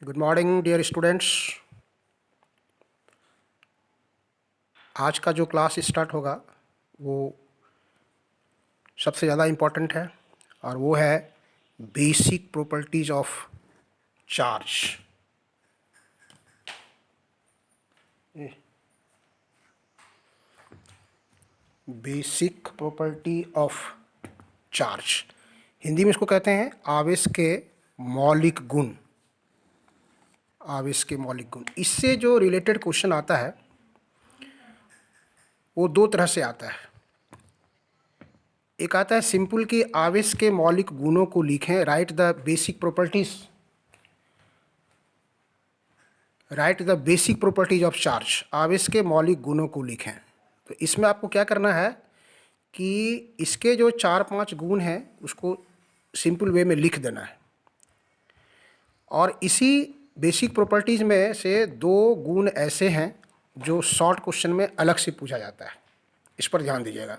Good morning dear students. आज का जो क्लास स्टार्ट होगा वो सबसे ज़्यादा इम्पोर्टेंट है और वो है basic properties of charge. Basic property of charge, Hindi में इसको कहते हैं आवेश के मौलिक गुण। आवेश के मौलिक गुण, इससे जो रिलेटेड क्वेश्चन आता है वो दो तरह से आता है। एक आता है सिंपल कि आवेश के मौलिक गुणों को लिखें, right the basic properties, right the basic properties of charge. आवेश के मौलिक गुणों को लिखें। तो इसमें आपको क्या करना है कि इसके जो 4-5 गुण हैं उसको सिंपल वे में लिख देना है, और इसी बेसिक प्रॉपर्टीज में से 2 गुण ऐसे हैं जो शॉर्ट क्वेश्चन में अलग से पूछा जाता है। इस पर ध्यान दीजिएगा।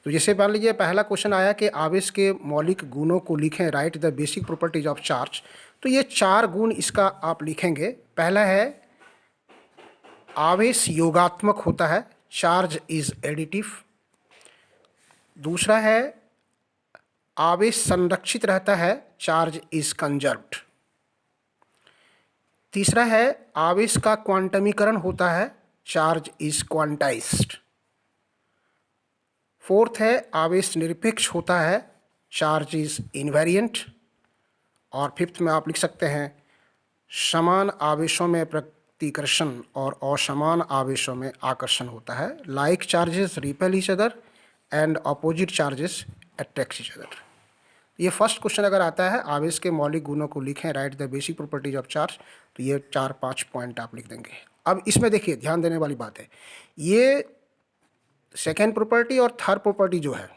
तो जैसे मान लीजिए पहला क्वेश्चन आया कि आवेश के मौलिक गुणों को लिखें, right the basic properties of charge. तो ये 4 गुण इसका आप लिखेंगे। पहला है आवेश योगात्मक होता है, चार्ज इज एडिटिव। दूसरा है आवेश संरक्षित रहता है, चार्ज इज कंजर्व्ड। तीसरा है आवेश का क्वांटमीकरण होता है, चार्ज इज क्वांटाइज्ड। फोर्थ है आवेश निरपेक्ष होता है, चार्ज इज इनवेरिएंट। और फिफ्थ में आप लिख सकते हैं समान आवेशों में प्रतिकर्षण और असमान आवेशों में आकर्षण होता है। Like charges repel each other and opposite charges attract each other. ये फर्स्ट क्वेश्चन अगर आता है आवेश के मौलिक गुणों को लिखें, right the basic properties of charge, तो ये 4-5 पॉइंट आप लिख देंगे। अब इसमें देखिए ध्यान देने वाली बात है, ये सेकेंड प्रॉपर्टी और थर्ड प्रॉपर्टी जो है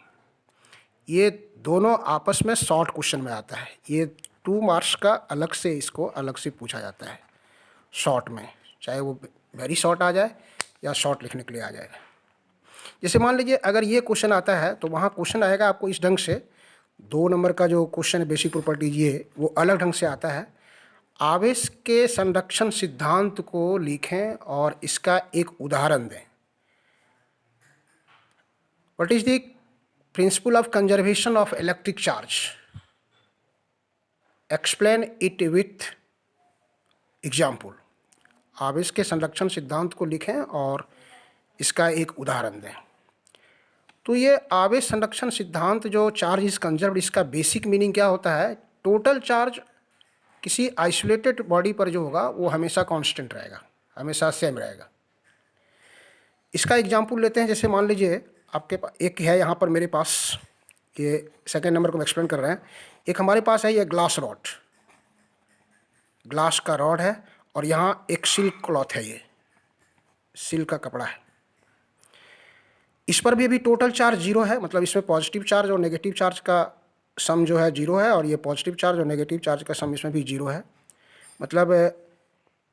ये दोनों आपस में शॉर्ट क्वेश्चन में आता है। ये 2 मार्क्स का अलग से, इसको अलग से पूछा जाता है शॉर्ट में, चाहे वो वेरी शॉर्ट आ जाए या शॉर्ट लिखने के लिए आ जाए। जैसे मान लीजिए अगर ये क्वेश्चन आता है तो वहाँ क्वेश्चन आएगा आपको इस ढंग से, 2 नंबर का जो क्वेश्चन है बेसिक प्रॉपर्टीज, ये वो अलग ढंग से आता है। आवेश के संरक्षण सिद्धांत को लिखें और इसका एक उदाहरण दें। What is the principle of conservation of electric charge? Explain it with example. आवेश के संरक्षण सिद्धांत को लिखें और इसका एक उदाहरण दें। तो ये आवेश संरक्षण सिद्धांत जो चार्ज इज कंजर्व्ड, इसका बेसिक मीनिंग क्या होता है? टोटल चार्ज किसी आइसोलेटेड बॉडी पर जो होगा वो हमेशा कांस्टेंट रहेगा, हमेशा सेम रहेगा। इसका एग्जाम्पल लेते हैं। जैसे मान लीजिए आपके पास एक है, यहाँ पर मेरे पास, ये सेकेंड नंबर को हम एक्सप्लेन कर रहे हैं। एक हमारे पास है ये ग्लास रॉड, ग्लास का रॉड है, और यहाँ एक सिल्क क्लॉथ है, ये सिल्क का कपड़ा है। इस पर भी अभी टोटल चार्ज 0 है, मतलब इसमें पॉजिटिव चार्ज और नेगेटिव चार्ज का सम जो है 0 है, और ये पॉजिटिव चार्ज और नेगेटिव चार्ज का सम इसमें भी 0 है। मतलब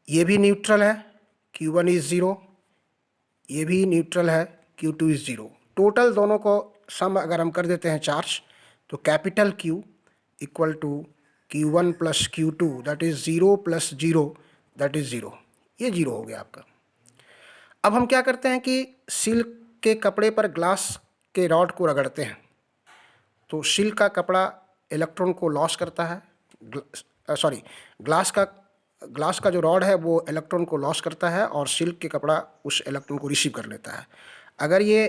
ये भी न्यूट्रल है, Q1 इज़ 0, ये भी न्यूट्रल है, Q2 इज़ 0। टोटल दोनों को सम अगर हम कर देते हैं चार्ज, तो capital Q equal to Q1 plus Q2, that is 0 plus 0, that is 0। ये 0 हो गया आपका। अब हम क्या करते हैं कि सिल्क के कपड़े पर ग्लास के रॉड को रगड़ते हैं, तो सिल्क का कपड़ा इलेक्ट्रॉन को लॉस करता है, ग्लास का जो रॉड है वो इलेक्ट्रॉन को लॉस करता है, और सिल्क के कपड़ा उस इलेक्ट्रॉन को रिसीव कर लेता है। अगर ये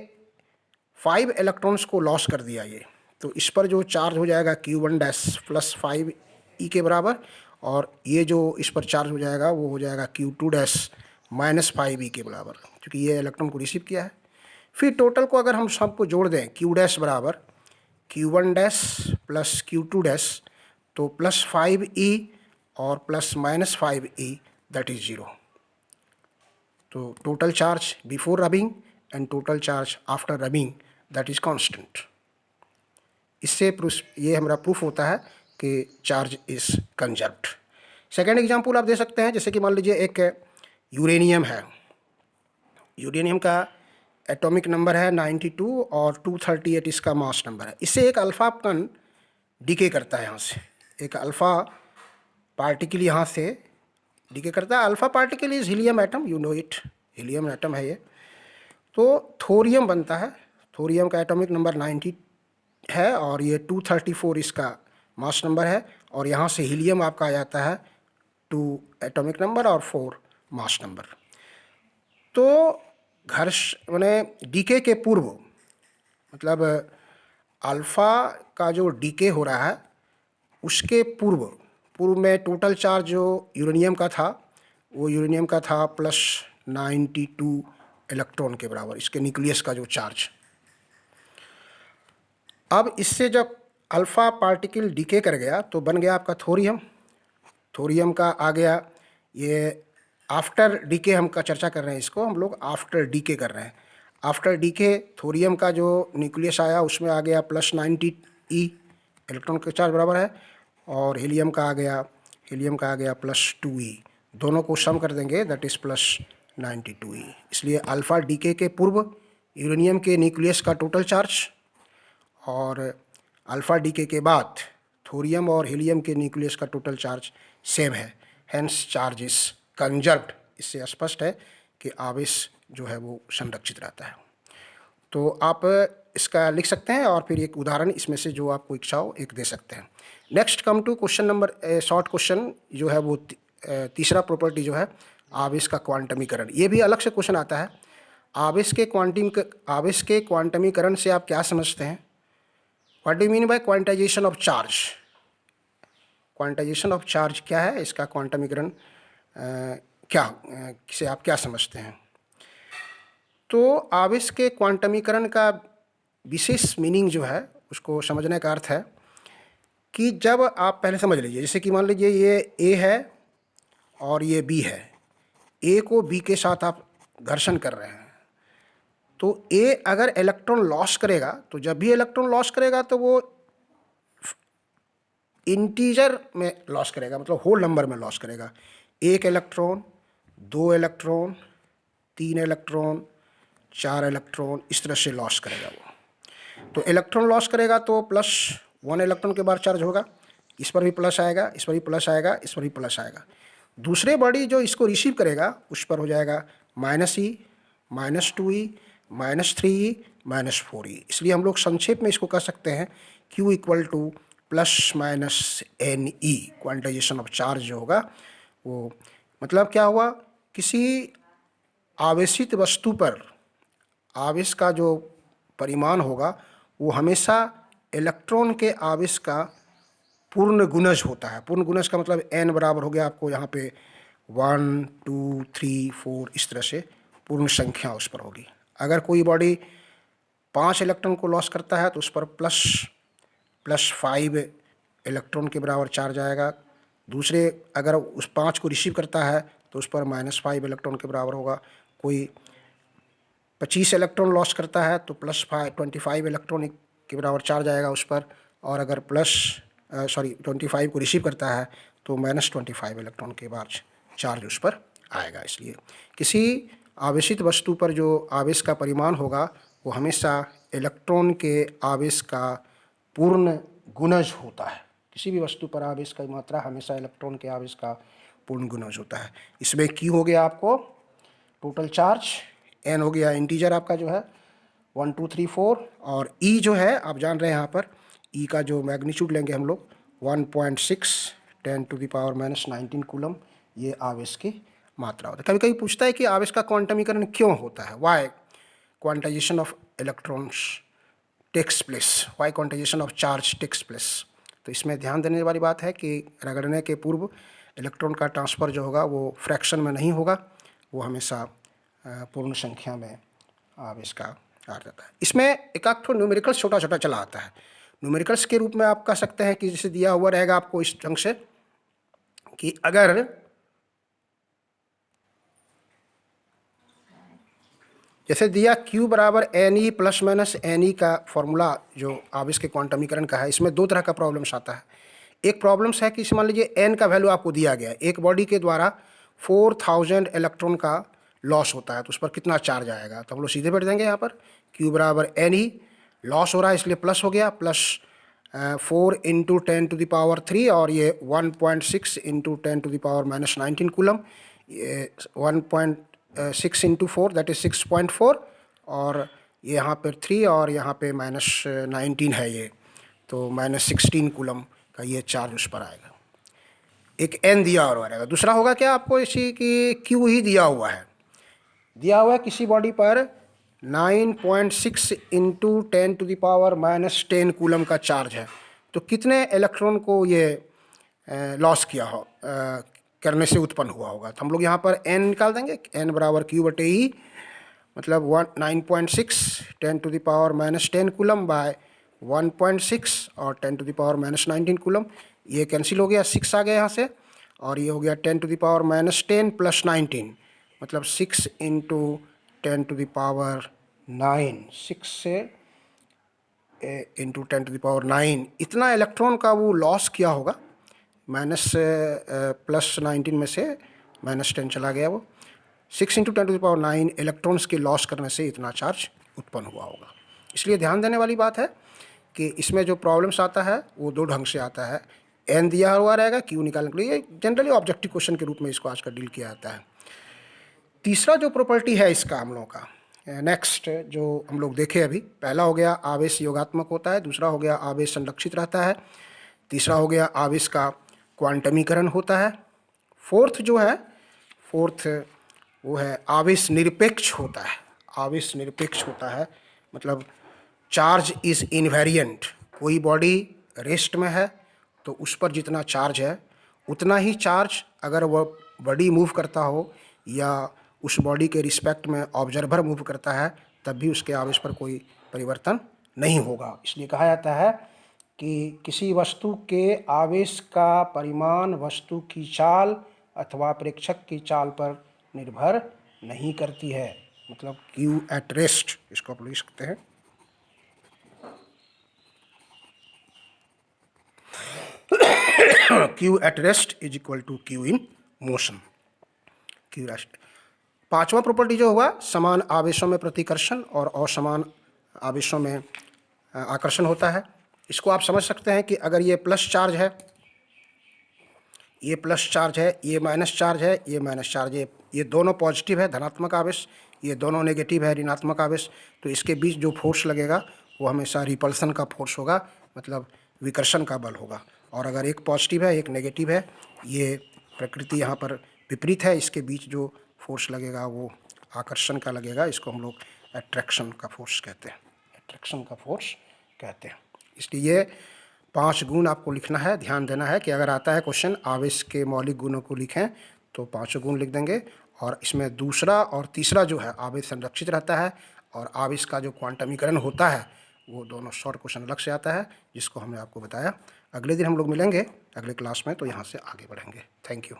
5 इलेक्ट्रॉन्स को लॉस कर दिया ये, तो इस पर जो चार्ज हो जाएगा Q1 डैश प्लस 5e के बराबर, और ये जो इस पर चार्ज हो जाएगा वो हो जाएगा Q2 डैश माइनस 5e के बराबर, क्योंकि ये इलेक्ट्रॉन को रिसीव किया है। फिर टोटल को अगर हम सबको जोड़ दें, Q डैश बराबर Q1 dash plus Q2 dash, तो प्लस 5e और plus minus 5e, that is 0। तो total charge before rubbing and total charge after rubbing, that is constant. इससे ये हमारा प्रूफ होता है कि charge is conserved. Second example आप दे सकते हैं, जैसे कि मान लीजिए एक यूरेनियम है, यूरेनियम का एटॉमिक नंबर है 92 और 238 इसका मास नंबर है। इससे एक अल्फ़ा कण डीके करता है, यहाँ से एक अल्फ़ा पार्टिकल यहाँ से डीके करता है। Alpha particle is helium atom, you know it, helium atom है ये। तो थोरियम बनता है, थोरियम का एटॉमिक नंबर 90 है और ये 234 इसका मास नंबर है, और यहाँ से हीलियम आपका आ जाता है 2 एटॉमिक नंबर और 4 मास नंबर। तो घर्ष माने डीके के पूर्व, मतलब अल्फा का जो डीके हो रहा है उसके पूर्व में टोटल चार्ज जो यूरेनियम का था, वो यूरेनियम का था +92 इलेक्ट्रॉन के बराबर, इसके न्यूक्लियस का जो चार्ज। अब इससे जब अल्फा पार्टिकल डीके कर गया तो बन गया आपका थोरियम। थोरियम का आ गया, ये आफ्टर डीके हम का चर्चा कर रहे हैं, इसको हम लोग आफ्टर डीके कर रहे हैं। आफ्टर डीके थोरियम का जो न्यूक्लियस आया उसमें आ गया +90 ई, इलेक्ट्रॉन के चार्ज बराबर है, और हीलियम का आ गया +2 ई। दोनों को सम कर देंगे, दैट इज़ +92 ई। इसलिए अल्फा डीके के पूर्व यूरेनियम के न्यूक्लियस का टोटल चार्ज, और अल्फा डीके के बाद थोरियम और हीलियम के न्यूक्लियस का टोटल चार्ज सेम है, हेंस चार्ज इज कंजर्व्ड। इससे स्पष्ट है कि आवेश जो है वो संरक्षित रहता है। तो आप इसका लिख सकते हैं और फिर एक उदाहरण इसमें से जो आपको इच्छा हो एक दे सकते हैं। Next come to question number, short question जो है वो तीसरा प्रॉपर्टी जो है आवेश का क्वांटमीकरण। ये भी अलग से क्वेश्चन आता है। आवेश के क्वांटमीकरण से आप क्या समझते हैं? What do mean by quantization of charge? Quantization of charge क्या है, इसका क्वांटमीकरण से आप क्या समझते हैं? तो आवेश के क्वांटमीकरण का विशेष मीनिंग जो है उसको समझने का अर्थ है कि जब आप पहले समझ लीजिए, जैसे कि मान लीजिए ये ए है और ये बी है, ए को बी के साथ आप घर्षण कर रहे हैं, तो ए अगर इलेक्ट्रॉन लॉस करेगा, तो जब भी इलेक्ट्रॉन लॉस करेगा तो वो इंटीजर में लॉस करेगा, मतलब होल नंबर में लॉस करेगा। 1 इलेक्ट्रॉन, 2 इलेक्ट्रॉन, 3 इलेक्ट्रॉन, 4 इलेक्ट्रॉन, इस तरह से लॉस करेगा वो। तो इलेक्ट्रॉन लॉस करेगा तो +1 इलेक्ट्रॉन के बाद चार्ज होगा, इस पर भी प्लस आएगा, इस पर भी प्लस आएगा, इस पर भी प्लस आएगा। दूसरे बॉडी जो इसको रिसीव करेगा उस पर हो जाएगा -E, -2E, -3E, -4E। इसलिए हम लोग संक्षेप में इसको कह सकते हैं Q = ±NE। Quantization of charge जो होगा वो मतलब क्या हुआ, किसी आवेशित वस्तु पर आवेश का जो परिमाण होगा वो हमेशा इलेक्ट्रॉन के आवेश का पूर्ण गुणज होता है। पूर्ण गुणज का मतलब n बराबर हो गया आपको यहाँ पे 1, 2, 3, 4, इस तरह से पूर्ण संख्या उस पर होगी। अगर कोई बॉडी 5 इलेक्ट्रॉन को लॉस करता है तो उस पर +5 इलेक्ट्रॉन के बराबर चार्ज आएगा। दूसरे अगर उस 5 को रिसीव करता है तो उस पर -5 इलेक्ट्रॉन के बराबर होगा। कोई 25 इलेक्ट्रॉन लॉस करता है तो +25 इलेक्ट्रॉन के बराबर चार्ज आएगा उस पर, और अगर 25 को रिसीव करता है तो -25 इलेक्ट्रॉन के बाद चार्ज उस पर आएगा। इसलिए किसी आवेशित वस्तु पर जो आवेश का परिमाण होगा वो हमेशा इलेक्ट्रॉन के आवेश का पूर्ण गुणज होता है। किसी भी वस्तु पर आवेश की मात्रा हमेशा इलेक्ट्रॉन के आवेश का पूर्ण गुणज होता है। इसमें Q हो गया आपको टोटल चार्ज, N हो गया इंटीजर आपका जो है 1, 2, 3, 4, और E जो है आप जान रहे हैं यहाँ पर E का जो मैग्नीट्यूड लेंगे हम लोग 1.6 10⁻⁻19 कूलम, ये आवेश की मात्रा होता है। कभी कभी पूछता है कि आवेश का क्वांटमीकरण क्यों होता है, why quantization of electrons takes place, why quantization of charge takes place. तो इसमें ध्यान देने वाली बात है कि रगड़ने के पूर्व इलेक्ट्रॉन का ट्रांसफ़र जो होगा वो फ्रैक्शन में नहीं होगा, वो हमेशा पूर्ण संख्या में आवेश का आ जाता है। इसमें एक आध न्यूमेरिकल्स छोटा छोटा चला आता है। न्यूमेरिकल्स के रूप में आप कह सकते हैं कि जैसे दिया हुआ रहेगा आपको इस ढंग से कि अगर जैसे दिया Q = Ne ± Ne का फॉर्मूला जो आवेश के क्वांटमीकरण का है, इसमें 2 तरह का प्रॉब्लम्स आता है। एक प्रॉब्लम्स है कि मान लीजिए N का वैल्यू आपको दिया गया है, एक बॉडी के द्वारा 4000 इलेक्ट्रॉन का लॉस होता है तो उस पर कितना चार्ज आएगा, तो हम लोग सीधे बैठ देंगे यहाँ पर Q = Ne, लॉस हो रहा है इसलिए प्लस हो गया, 4 इंटू 10⁻³ और ये 1.6 इंटू 10⁻⁻19 कूलम, ये 1.6 इंटू 4 दैट इज 6.4, और ये यहाँ पर 3 और यहाँ पे -19 है ये, तो -16 कूलम का ये चार्ज उस पर आएगा। एक एन दिया हुआ रहेगा। दूसरा होगा क्या, आपको इसी की क्यू ही दिया हुआ है, दिया हुआ है किसी बॉडी पर 9.6 इंटू 10⁻⁻10 कूलम का चार्ज है, तो कितने इलेक्ट्रॉन को ये लॉस किया हो करने से उत्पन्न हुआ होगा। तो हम लोग यहाँ पर n निकाल देंगे, n बराबर Q/E, मतलब 9.6 10⁻⁻10 कूलम बाय 1.6 और 10⁻⁻19 कूलम, ये कैंसिल हो गया, 6 आ गया यहाँ से, और ये हो गया 10⁻⁻10 प्लस 19, मतलब 6 इंटू 10⁻9, 6 से इंटू 10⁻9, इतना इलेक्ट्रॉन का वो लॉस किया होगा। +19 में से -10 चला गया, वो 6 इंटू 10⁻9 इलेक्ट्रॉन्स के लॉस करने से इतना चार्ज उत्पन्न हुआ होगा। इसलिए ध्यान देने वाली बात है कि इसमें जो प्रॉब्लम्स आता है वो दो ढंग से आता है। एन दिया हुआ रहेगा, क्यू निकालने के लिए, जनरली ऑब्जेक्टिव क्वेश्चन के रूप में इसको आजकल डील किया जाता है। तीसरा जो प्रॉपर्टी है इसका हम लोगों का, नेक्स्ट जो हम लोग देखे अभी, पहला हो गया आवेश योगात्मक होता है, दूसरा हो गया आवेश संरक्षित रहता है, तीसरा हो गया आवेश का क्वांटमीकरण होता है, फोर्थ जो है, फोर्थ वो है आवेश निरपेक्ष होता है। आवेश निरपेक्ष होता है मतलब चार्ज इज़ इनवेरिएंट। कोई बॉडी रेस्ट में है तो उस पर जितना चार्ज है उतना ही चार्ज अगर वह बॉडी मूव करता हो या उस बॉडी के रिस्पेक्ट में ऑब्जर्वर मूव करता है तब भी उसके आवेश पर कोई परिवर्तन नहीं होगा। इसलिए कहा जाता है कि किसी वस्तु के आवेश का परिमाण वस्तु की चाल अथवा प्रेक्षक की चाल पर निर्भर नहीं करती है, मतलब क्यू एट रेस्ट इसको आप लिख सकते हैं। Q at rest is equal to Q in motion. Q rest. पांचवा प्रॉपर्टी जो हुआ, समान आवेशों में प्रतिकर्षण और असमान आवेशों में आकर्षण होता है। इसको आप समझ सकते हैं कि अगर ये प्लस चार्ज है, ये प्लस चार्ज है, ये माइनस चार्ज है, ये माइनस चार्ज है, ये दोनों पॉजिटिव है धनात्मक आवेश, ये दोनों नेगेटिव है ऋणात्मक आवेश, तो इसके बीच जो फोर्स लगेगा वो हमेशा रिपल्सन का फोर्स होगा, मतलब विकर्षण का बल होगा। और अगर एक पॉजिटिव है एक नेगेटिव है, ये प्रकृति यहाँ पर विपरीत है, इसके बीच जो फोर्स लगेगा वो आकर्षण का लगेगा, इसको हम लोग अट्रैक्शन का फोर्स कहते हैं, अट्रैक्शन का फोर्स कहते हैं। इसलिए ये 5 गुण आपको लिखना है। ध्यान देना है कि अगर आता है क्वेश्चन आवेश के मौलिक गुणों को लिखें तो 5 गुण लिख देंगे, और इसमें दूसरा और तीसरा जो है आवेश संरक्षित रहता है और आवेश का जो क्वांटमीकरण होता है वो दोनों शॉर्ट क्वेश्चन अलग से आता है, जिसको हमने आपको बताया। अगले दिन हम लोग मिलेंगे अगले क्लास में, तो यहाँ से आगे बढ़ेंगे। Thank you.